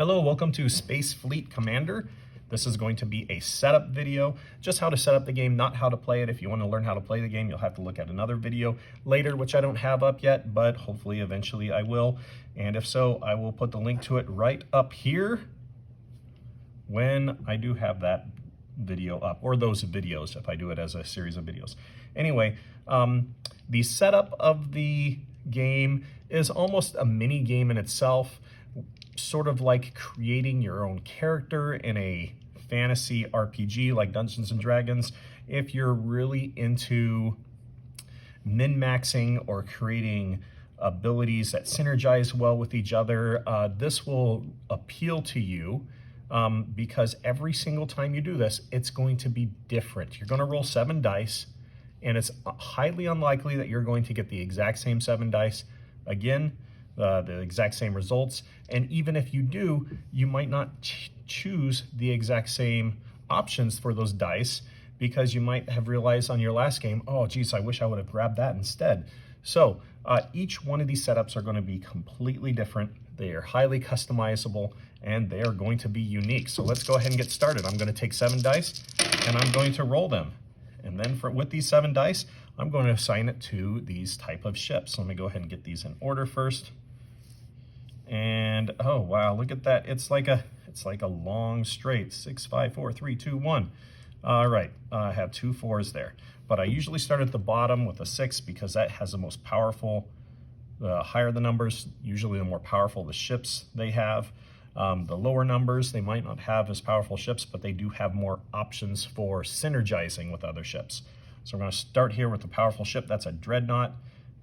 Hello, welcome to Space Fleet Commander. This is going to be a setup video, just how to set up the game, not how to play it. If you want to learn how to play the game, you'll have to look at another video later, which I don't have up yet, but hopefully eventually I will. And if so, I will put the link to it right up here when I do have that video up, or those videos if I do it as a series of videos. Anyway, the setup of the game is almost a mini game in itself, sort of like creating your own character in a fantasy RPG like Dungeons and Dragons. If you're really into min-maxing or creating abilities that synergize well with each other, this will appeal to you because every single time you do this, it's going to be different. You're going to roll 7 dice, and it's highly unlikely that you're going to get the exact same 7 dice again, the exact same results. And even if you do, you might not choose the exact same options for those dice because you might have realized on your last game, oh geez, I wish I would have grabbed that instead. So each one of these setups are going to be completely different. They are highly customizable and they are going to be unique. So let's go ahead and get started. I'm going to take 7 dice and I'm going to roll them. And then with these 7 dice, I'm going to assign it to these type of ships. So let me go ahead and get these in order first. And oh wow, look at that. It's like a long straight 6, 5, 4, 3, 2, 1. All right, I have 2 4s there. But I usually start at the bottom with a 6 because that has the most powerful. The higher the numbers, usually the more powerful the ships they have. The lower numbers, they might not have as powerful ships, but they do have more options for synergizing with other ships. So I'm going to start here with the powerful ship. That's a Dreadnought.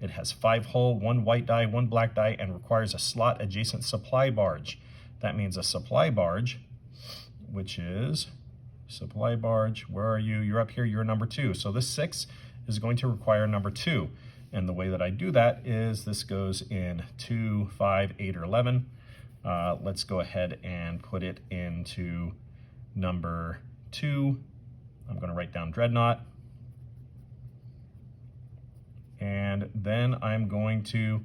It has 5 hull, 1 white die, 1 black die, and requires a slot adjacent supply barge. That means a supply barge, which is supply barge. Where are you? You're up here. You're number 2. So this 6 is going to require number 2. And the way that I do that is this goes in 2, 5, 8, or 11. Let's go ahead and put it into number 2. I'm going to write down Dreadnought. And then I'm going to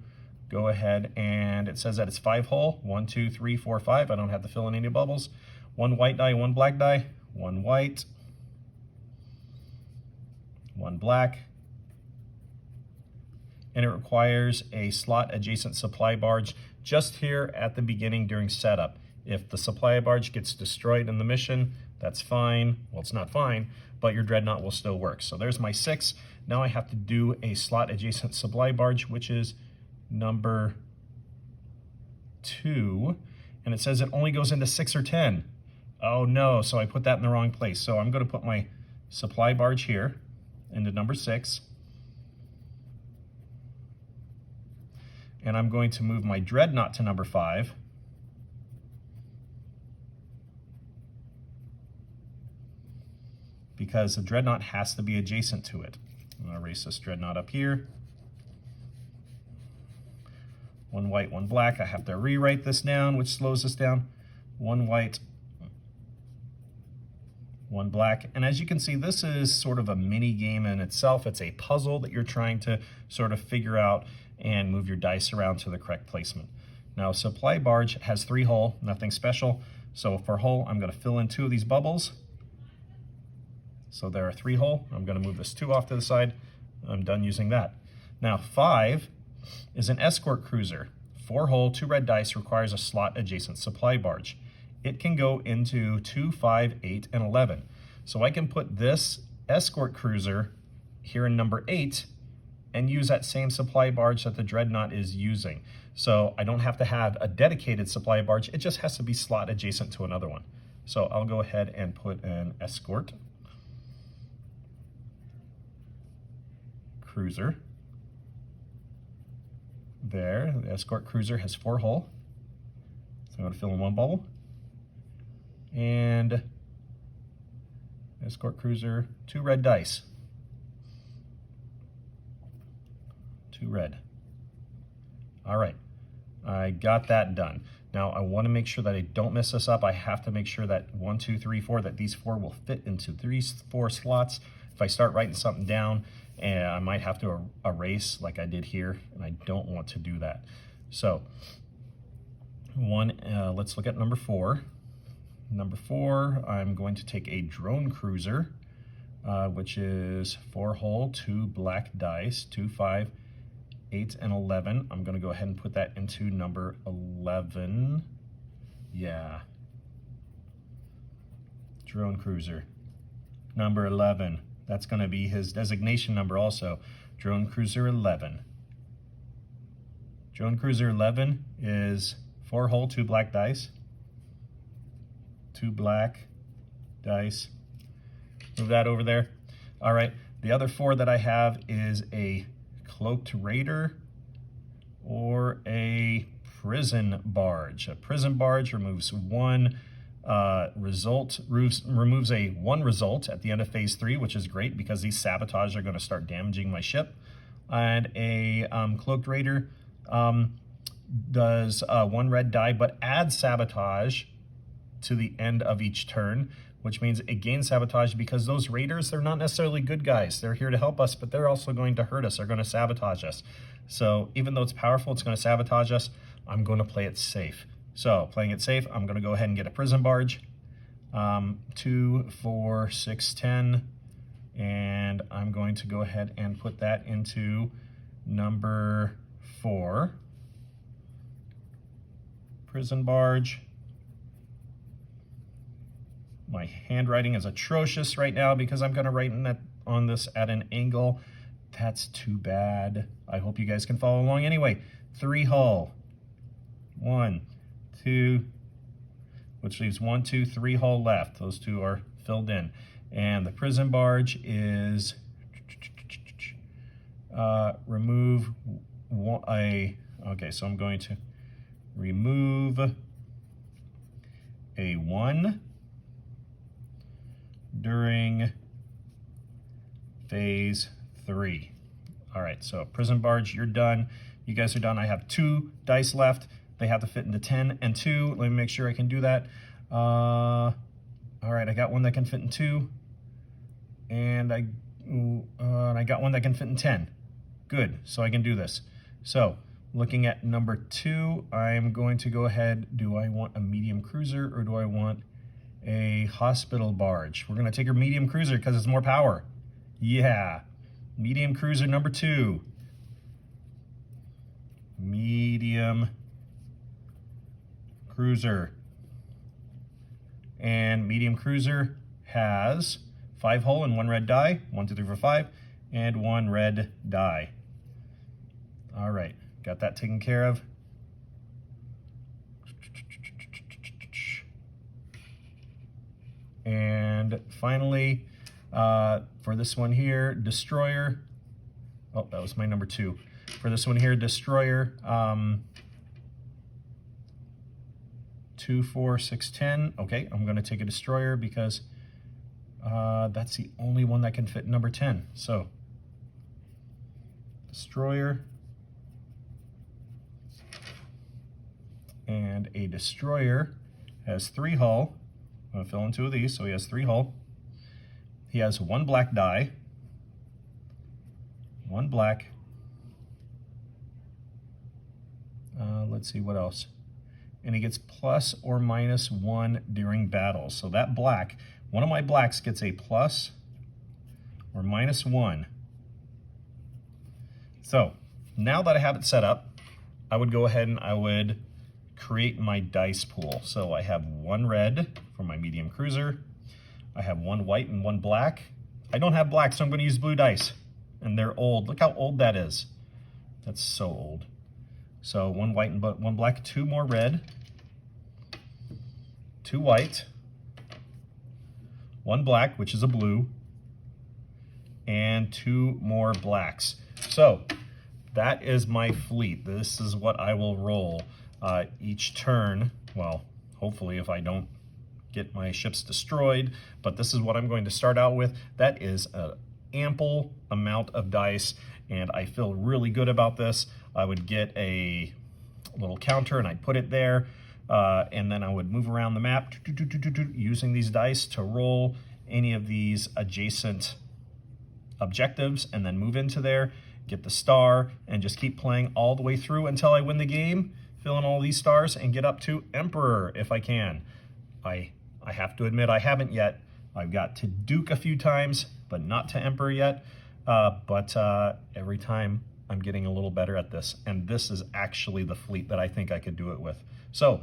go ahead and it says that it's 5 hull, 1, 2, 3, 4, 5. I don't have to fill in any bubbles. 1 white die, 1 black die, 1 white, 1 black. And it requires a slot adjacent supply barge just here at the beginning during setup. If the supply barge gets destroyed in the mission, that's fine. Well, it's not fine, but your Dreadnought will still work. So there's my 6. Now I have to do a slot adjacent supply barge, which is number 2. And it says it only goes into 6 or 10. Oh no, so I put that in the wrong place. So I'm going to put my supply barge here into number 6. And I'm going to move my Dreadnought to number 5. Because the Dreadnought has to be adjacent to it. I'm going to erase this Dreadnought up here. 1 white, 1 black. I have to rewrite this down, which slows this down. 1 white, 1 black. And as you can see, this is sort of a mini game in itself. It's a puzzle that you're trying to sort of figure out and move your dice around to the correct placement. Now, supply barge has 3 hull, nothing special. So for hull, I'm going to fill in 2 of these bubbles. So there are 3 hull. I'm going to move this 2 off to the side. I'm done using that. Now 5 is an escort cruiser. 4 hull, 2 red dice, requires a slot adjacent supply barge. It can go into 2, 5, 8, and 11. So I can put this escort cruiser here in number 8 and use that same supply barge that the Dreadnought is using. So I don't have to have a dedicated supply barge. It just has to be slot adjacent to another one. So I'll go ahead and put an escort cruiser there. The escort cruiser has 4 hull. So I'm going to fill in 1 bubble. And escort cruiser, 2 red dice. 2 red. All right, I got that done. Now I want to make sure that I don't mess this up. I have to make sure that 1, 2, 3, 4, that these 4 will fit into 4 slots. If I start writing something down, and I might have to erase like I did here, and I don't want to do that. So Let's look at number 4. Number 4, I'm going to take a drone cruiser, which is 4-hole, 2 black dice, 2, 5, 8, and 11. I'm going to go ahead and put that into number 11. Yeah. Drone cruiser. Number 11. That's going to be his designation number also. Drone cruiser 11. Drone cruiser 11 is 4-hole, 2 black dice. 2 black dice. Move that over there. All right. The other 4 that I have is a cloaked raider or a prison barge. A prison barge removes 1 result, removes a 1 result at the end of phase 3, which is great because these sabotage are going to start damaging my ship. And a cloaked raider does 1 red die, but adds sabotage to the end of each turn, which means it gains sabotage because those raiders, they're not necessarily good guys. They're here to help us, but they're also going to hurt us. They're going to sabotage us. So even though it's powerful, it's going to sabotage us. I'm going to play it safe. So playing it safe, I'm going to go ahead and get a prison barge. 2, 4, 6, 10. And I'm going to go ahead and put that into number 4. Prison barge. My handwriting is atrocious right now because I'm going to write on this at an angle. That's too bad. I hope you guys can follow along anyway. 3-hull. 1, 2, which leaves 1, 2, 3 hull left. Those 2 are filled in. And the prison barge is remove okay, so I'm going to remove a 1 during phase 3. All right, so prison barge, you're done. You guys are done. I have 2 dice left. They have to fit into 10 and 2. Let me make sure I can do that. All right, I got one that can fit in 2. And I got one that can fit in 10. Good, so I can do this. So looking at number 2, I'm going to go ahead. Do I want a medium cruiser or do I want a hospital barge? We're going to take our medium cruiser because it's more power. Yeah, medium cruiser number 2. Medium cruiser. And medium cruiser has 5 hull and 1 red die. 1, 2, 3, 4, 5. And 1 red die. All right, got that taken care of. And finally, for this one here, destroyer. Oh, that was my number 2. For this one here, destroyer. 2, 4, 6, 10. Okay, I'm going to take a destroyer because that's the only one that can fit number 10. So, destroyer. And a destroyer has 3 hull. I'm going to fill in 2 of these, so he has 3 hull. He has 1 black die. 1 black. Let's see what else. And he gets plus or minus 1 during battle. So that black, one of my blacks gets a plus or minus 1. So now that I have it set up, I would go ahead and I would create my dice pool. So I have 1 red for my medium cruiser. I have 1 white and 1 black. I don't have black, so I'm going to use blue dice. And they're old. Look how old that is. That's so old. So 1 white and 1 black, 2 more red, 2 white, 1 black, which is a blue, and 2 more blacks. So that is my fleet. This is what I will roll each turn. Well, hopefully if I don't get my ships destroyed, but this is what I'm going to start out with. That is an ample amount of dice, and I feel really good about this. I would get a little counter and I'd put it there, and then I would move around the map using these dice to roll any of these adjacent objectives, and then move into there, get the star, and just keep playing all the way through until I win the game. fill in all these stars, and get up to Emperor if I can. I have to admit I haven't yet. I've got to Duke a few times, but not to Emperor yet. But every time I'm getting a little better at this, and this is actually the fleet that I think I could do it with. So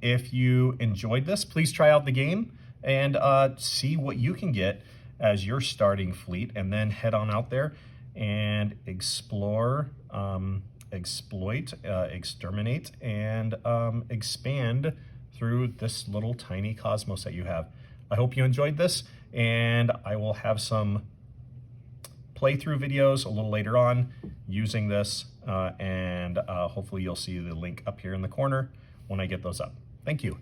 if you enjoyed this, please try out the game and see what you can get as your starting fleet, and then head on out there and explore, exploit, exterminate, and expand through this little tiny cosmos that you have. I hope you enjoyed this, and I will have some playthrough videos a little later on using this, and hopefully you'll see the link up here in the corner when I get those up. Thank you.